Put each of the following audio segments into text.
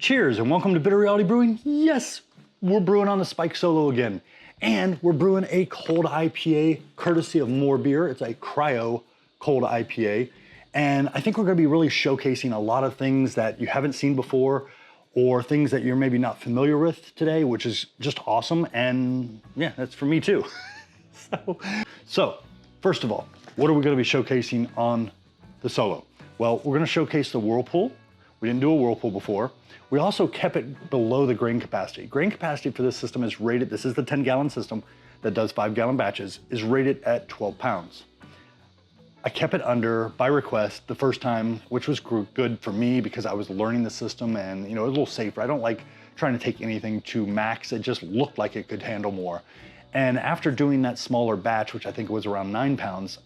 Cheers and welcome to Bitter Reality Brewing. Yes, we're brewing on the Spike Solo again. And we're brewing a cold IPA courtesy of MoreBeer. It's a cryo cold IPA. And I think we're gonna be really showcasing a lot of things that you haven't seen before or things that you're maybe not familiar with today, which is just awesome. And yeah, that's for me too. So first of all, what are we gonna be showcasing on the Solo? Well, we're gonna showcase the whirlpool. We didn't do a whirlpool before. We also kept it below the grain capacity. Grain capacity for this system is rated, this is the 10-gallon system that does 5-gallon batches, is rated at 12 pounds. I kept it under by request the first time, which was good for me because I was learning the system and it was a little safer. I don't like trying to take anything to max. It just looked like it could handle more. And after doing that smaller batch, which I think was around 9 pounds,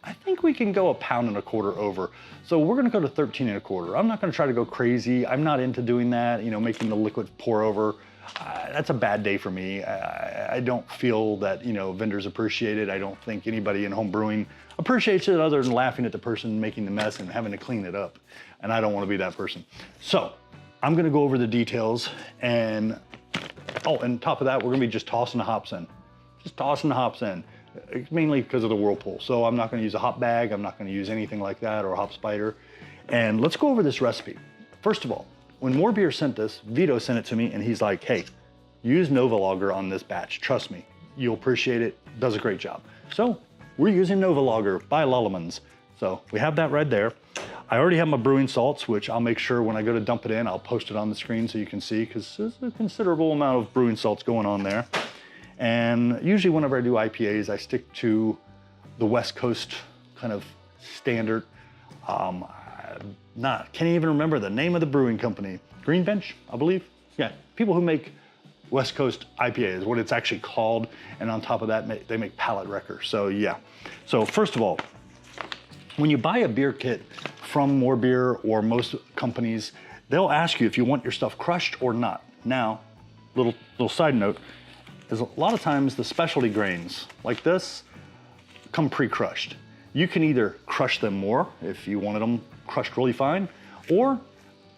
I think we can go 1.25 pounds over. So we're gonna go to 13 1/4. I'm not gonna try to go crazy. I'm not into doing that, making the liquid pour over. That's a bad day for me. I don't feel that, vendors appreciate it. I don't think anybody in home brewing appreciates it other than laughing at the person making the mess and having to clean it up. And I don't wanna be that person. So I'm gonna go over the details and, and top of that, we're gonna be just tossing the hops in. Just tossing the hops in. Mainly because of the whirlpool. So I'm not gonna use a hop bag, I'm not gonna use anything like that or a hop spider. And let's go over this recipe. First of all, when MoreBeer sent this, Vito sent it to me and he's like, hey, use Nova Lager on this batch. Trust me, you'll appreciate it, does a great job. So we're using Nova Lager by Lollemans. So we have that right there. I already have my brewing salts, which I'll make sure when I go to dump it in, I'll post it on the screen so you can see, because there's a considerable amount of brewing salts going on there. And usually whenever I do IPAs, I stick to the West Coast kind of standard. Can't even remember the name of the brewing company. Green Bench, I believe. Yeah, people who make West Coast IPA is what it's actually called. And on top of that, they make pallet wreckers. So yeah. So first of all, when you buy a beer kit from MoreBeer or most companies, they'll ask you if you want your stuff crushed or not. Now, little side note, is a lot of times the specialty grains like this come pre-crushed. You can either crush them more if you wanted them crushed really fine, or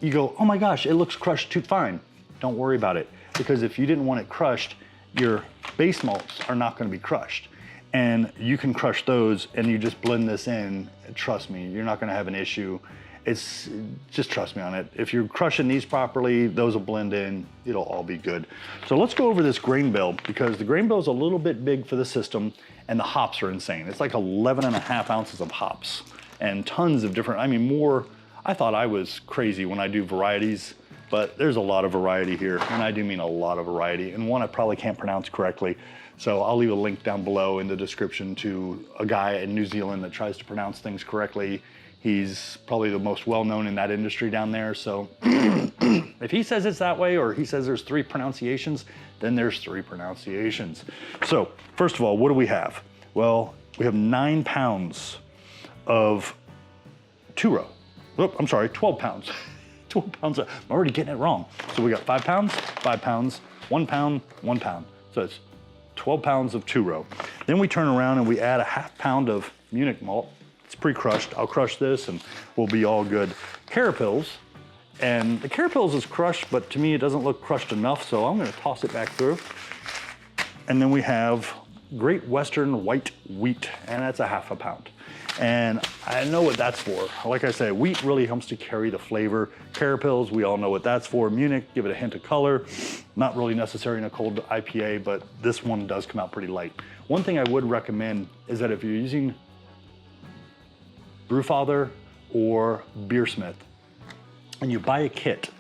you go, oh my gosh, it looks crushed too fine. Don't worry about it, because if you didn't want it crushed, your base malts are not gonna be crushed. And you can crush those and you just blend this in, trust me, you're not gonna have an issue. Just trust me on it. If you're crushing these properly, those will blend in, it'll all be good. So let's go over this grain bill, because the grain bill is a little bit big for the system and the hops are insane. It's like 11.5 ounces of hops and tons of different, I thought I was crazy when I do varieties, but there's a lot of variety here, and I do mean a lot of variety, and one I probably can't pronounce correctly. So I'll leave a link down below in the description to a guy in New Zealand that tries to pronounce things correctly. He's probably the most well-known in that industry down there. So if he says it's that way, or he says there's 3 pronunciations, then there's 3 pronunciations. So first of all, what do we have? Well, we have 9 pounds of 2-row. Oh, I'm sorry, 12 pounds. 12 pounds, I'm already getting it wrong. So we got 5 pounds, 5 pounds, 1 pound, 1 pound. So it's 12 pounds of 2-row. Then we turn around and we add a 1/2 pound of Munich malt. It's pre-crushed. I'll crush this and we'll be all good. Carapils, and the Carapils is crushed, but to me it doesn't look crushed enough, so I'm gonna toss it back through. And then we have Great Western white wheat, and that's a 1/2 pound. And I know what that's for. Like I said, wheat really helps to carry the flavor. Carapils, we all know what that's for. Munich, give it a hint of color. Not really necessary in a cold IPA, but this one does come out pretty light. One thing I would recommend is that if you're using Brewfather or Beersmith, and you buy a kit,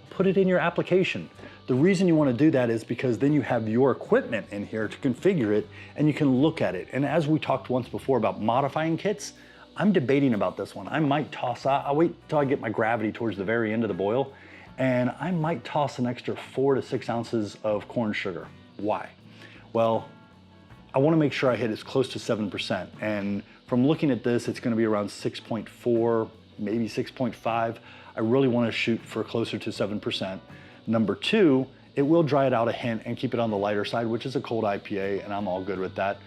put it in your application. The reason you want to do that is because then you have your equipment in here to configure it and you can look at it. And as we talked once before about modifying kits, I'm debating about this one. I might I'll wait till I get my gravity towards the very end of the boil, and I might toss an extra 4 to 6 ounces of corn sugar. Why? Well, I want to make sure I hit as close to 7%. And from looking at this, it's going to be around 6.4, maybe 6.5. I really want to shoot for closer to 7%. Number 2, it will dry it out a hint and keep it on the lighter side, which is a cold IPA, and I'm all good with that.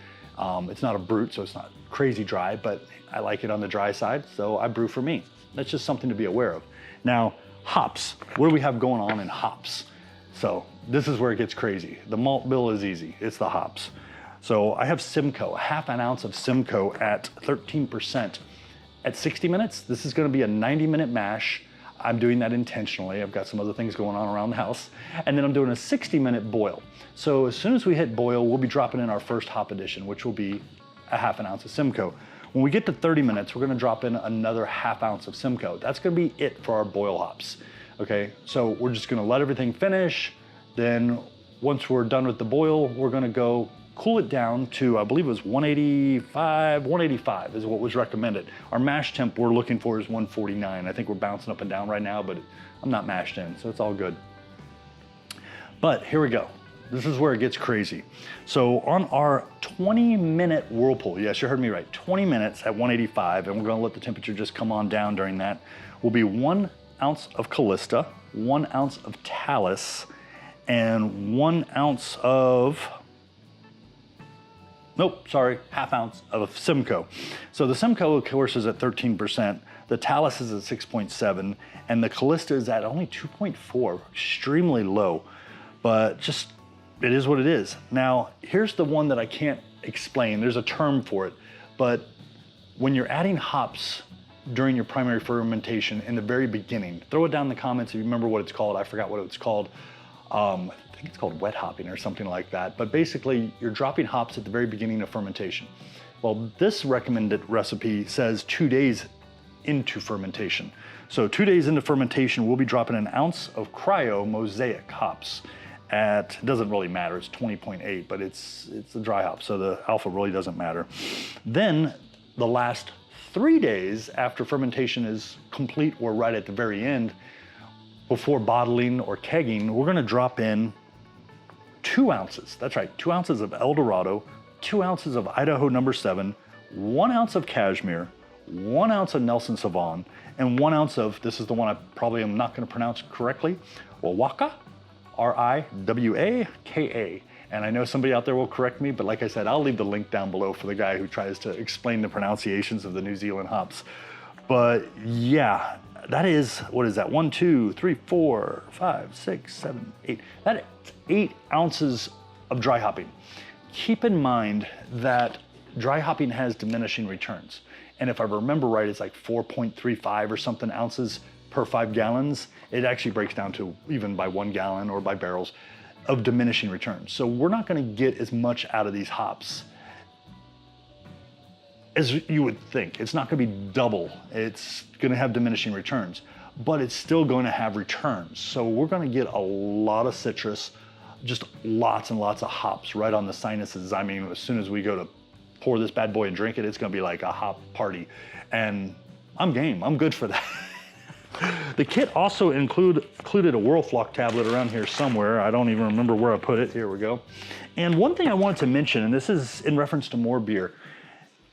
It's not a brute, so it's not crazy dry, but I like it on the dry side, so I brew for me. That's just something to be aware of. Now, hops, what do we have going on in hops? So this is where it gets crazy. The malt bill is easy, it's the hops. So I have Simcoe, half an ounce of Simcoe at 13%. At 60 minutes, this is gonna be a 90-minute mash. I'm doing that intentionally. I've got some other things going on around the house. And then I'm doing a 60-minute boil. So as soon as we hit boil, we'll be dropping in our first hop addition, which will be a half an ounce of Simcoe. When we get to 30 minutes, we're gonna drop in another half ounce of Simcoe. That's gonna be it for our boil hops, okay? So we're just gonna let everything finish. Then once we're done with the boil, we're gonna go cool it down to, I believe it was 185 is what was recommended. Our mash temp we're looking for is 149. I think we're bouncing up and down right now, but I'm not mashed in, so it's all good. But here we go. This is where it gets crazy. So on our 20-minute whirlpool, yes, you heard me right, 20 minutes at 185, and we're gonna let the temperature just come on down during that, will be 1 ounce of Callista, 1 ounce of Talus, and 1 ounce of, half ounce of Simcoe. So the Simcoe, of course, is at 13%, the Talus is at 6.7, and the Callista is at only 2.4, extremely low, but just, it is what it is. Now, here's the one that I can't explain. There's a term for it, but when you're adding hops during your primary fermentation in the very beginning, throw it down in the comments if you remember what it's called. I forgot what it's called. I think it's called wet hopping or something like that. But basically, you're dropping hops at the very beginning of fermentation. Well, this recommended recipe says 2 days into fermentation. So 2 days into fermentation, we'll be dropping an ounce of cryo mosaic hops at, it doesn't really matter, it's 20.8, but it's a dry hop, so the alpha really doesn't matter. Then the last 3 days after fermentation is complete or right at the very end, before bottling or kegging, we're gonna drop in 2 ounces, that's right, 2 ounces of El Dorado, 2 ounces of Idaho No. 7, 1 ounce of Cashmere, 1 ounce of Nelson Sauvin, and 1 ounce of, this is the one I probably am not gonna pronounce correctly, Riwaka, R-I-W-A-K-A. And I know somebody out there will correct me, but like I said, I'll leave the link down below for the guy who tries to explain the pronunciations of the New Zealand hops. But yeah, that is, what is that? 1, 2, 3, 4, 5, 6, 7, 8. That's 8 ounces of dry hopping. Keep in mind that dry hopping has diminishing returns. And if I remember right, it's like 4.35 or something ounces per 5 gallons. It actually breaks down to even by 1 gallon or by barrels of diminishing returns. So we're not gonna get as much out of these hops as you would think. It's not gonna be double. It's gonna have diminishing returns, but it's still gonna have returns. So we're gonna get a lot of citrus, just lots and lots of hops right on the sinuses. I mean, as soon as we go to pour this bad boy and drink it, it's gonna be like a hop party. And I'm game, I'm good for that. The kit also included a Whirlflock tablet around here somewhere. I don't even remember where I put it. Here we go. And one thing I wanted to mention, and this is in reference to More Beer,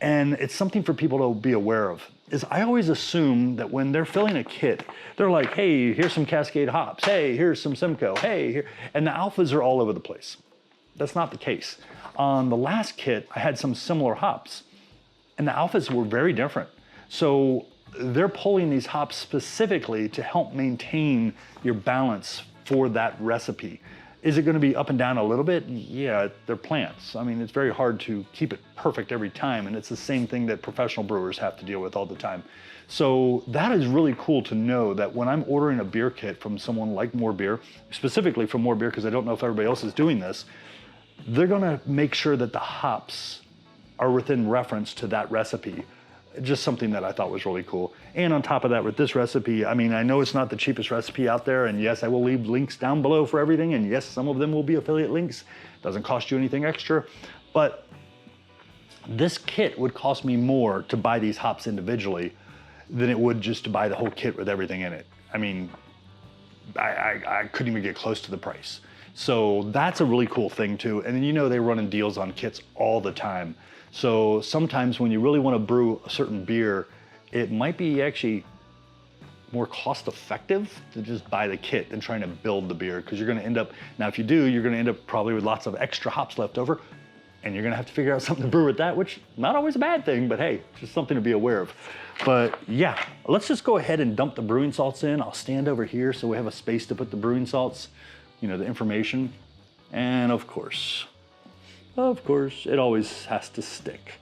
and it's something for people to be aware of, is I always assume that when they're filling a kit, they're like, hey, here's some Cascade hops. Hey, here's some Simcoe. Hey, here. And the alphas are all over the place. That's not the case. On the last kit, I had some similar hops, and the alphas were very different. So they're pulling these hops specifically to help maintain your balance for that recipe. Is it gonna be up and down a little bit? Yeah, they're plants. I mean, it's very hard to keep it perfect every time, and it's the same thing that professional brewers have to deal with all the time. So that is really cool to know that when I'm ordering a beer kit from someone like More Beer, specifically from More Beer, because I don't know if everybody else is doing this, they're gonna make sure that the hops are within reference to that recipe. Just something that I thought was really cool. And on top of that, with this recipe, I mean, I know it's not the cheapest recipe out there, and yes, I will leave links down below for everything, and yes, some of them will be affiliate links. Doesn't cost you anything extra, but this kit would cost me more to buy these hops individually than it would just to buy the whole kit with everything in it. I mean, I couldn't even get close to the price. So that's a really cool thing too. And you know, they're running deals on kits all the time. So sometimes when you really want to brew a certain beer, it might be actually more cost effective to just buy the kit than trying to build the beer, because you're going to end up, now if you do, you're going to end up probably with lots of extra hops left over, and you're gonna have to figure out something to brew with that, which not always a bad thing, but hey, just something to be aware of. But yeah, let's just go ahead and dump the brewing salts in. I'll stand over here so we have a space to put the brewing salts, you know, the information. And of course, it always has to stick.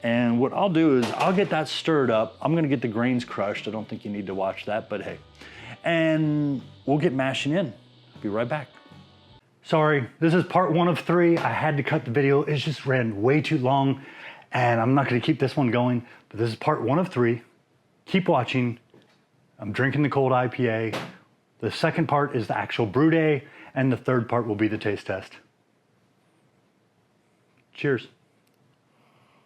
And what I'll do is I'll get that stirred up. I'm gonna get the grains crushed. I don't think you need to watch that, but hey. And we'll get mashing in. Be right back. Sorry, this is part 1 of 3. I had to cut the video. It just ran way too long, and I'm not gonna keep this one going, but this is part 1 of 3. Keep watching. I'm drinking the cold IPA. The second part is the actual brew day, and the third part will be the taste test. Cheers.